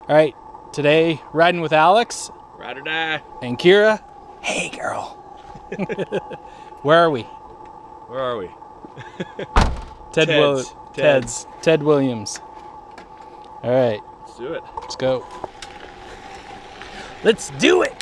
All right, today riding with Alex. Ride or die. And Kirra. Hey, girl. Where are we? Where are we? Ted Williams. All right. Let's do it. Let's go. Let's do it.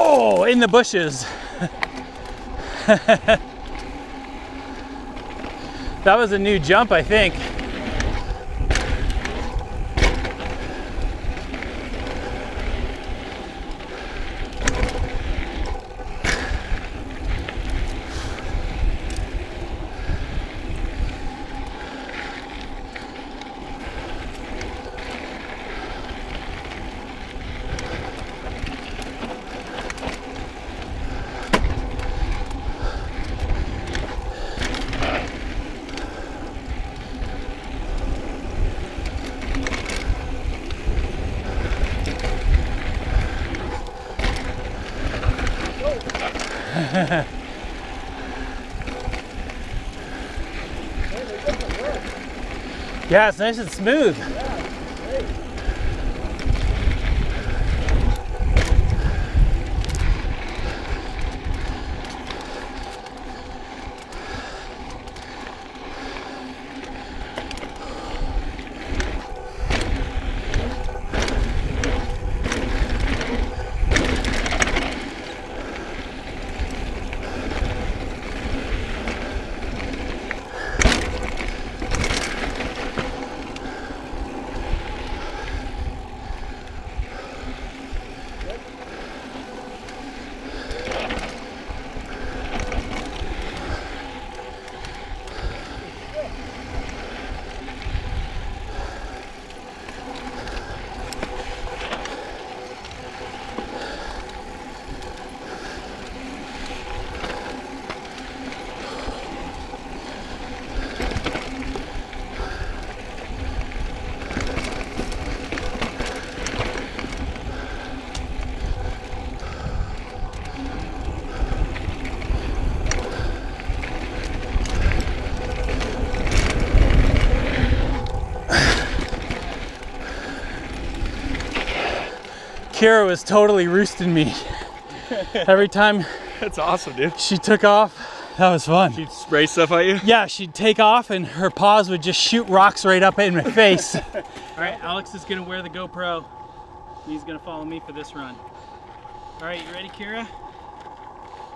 Oh, in the bushes. That was a new jump, I think. Yeah, it's nice and smooth. Kirra was totally roosting me. Every time That's awesome, dude. she took off, that was fun. She'd spray stuff at you? Yeah, she'd take off and her paws would just shoot rocks right up in my face. All right, Alex is gonna wear the GoPro. He's gonna follow me for this run. All right, you ready, Kirra?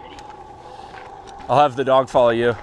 Ready. I'll have the dog follow you.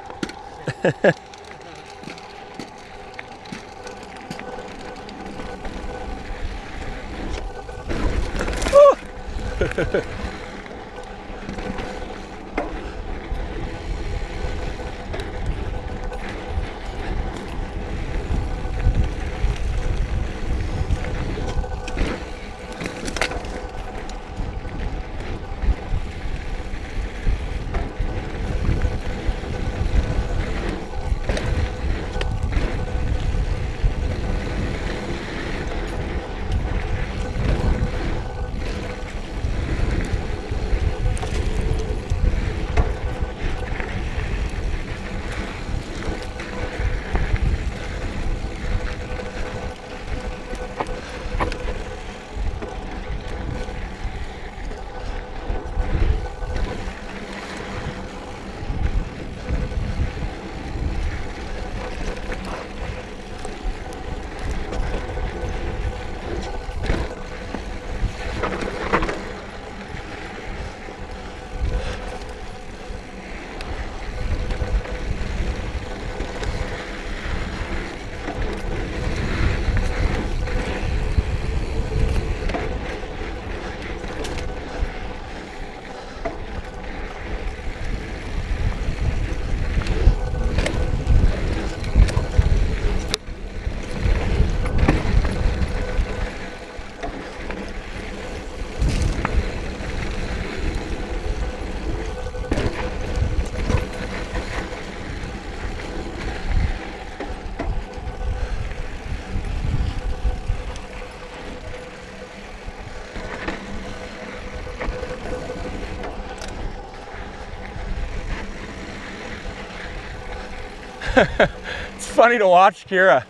It's funny to watch Kirra.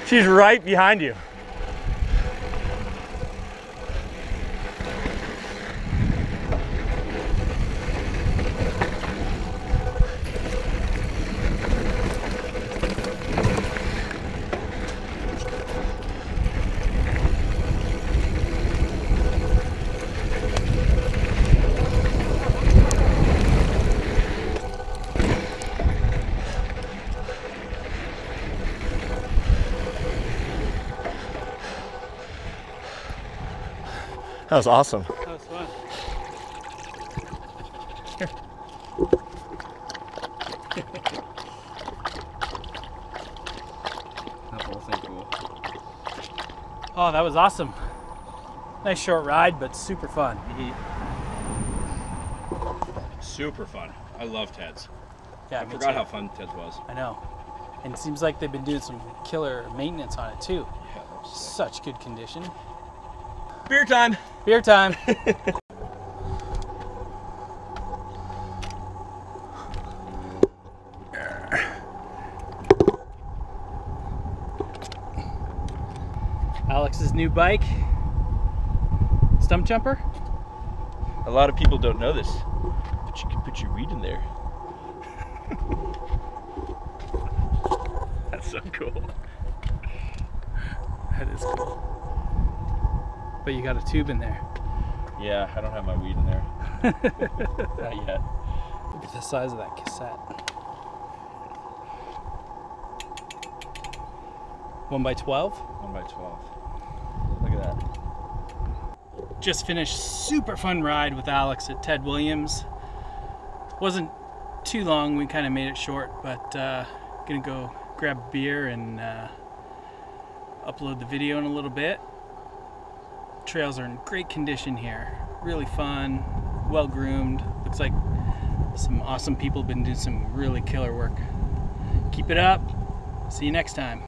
She's right behind you. That was awesome. That was fun. That whole thing cool. Oh, that was awesome. Nice short ride, but super fun. Super fun. I love Ted's. Yeah, I forgot how fun Ted's was. I know. And it seems like they've been doing some killer maintenance on it too. Yeah, that was sick. Such good condition. Beer time. Beer time. Alex's new bike. Stump jumper. A lot of people don't know this, but you can put your weed in there. That's so cool. That is cool. But you got a tube in there. Yeah, I don't have my weed in there. Not yet. Look at the size of that cassette. 1x12? 1x12. Look at that. Just finished super fun ride with Alex at Ted Williams. Wasn't too long, we kind of made it short, but gonna go grab a beer and upload the video in a little bit. Trails are in great condition here. Really fun, well groomed. Looks like some awesome people have been doing some really killer work. Keep it up. See you next time.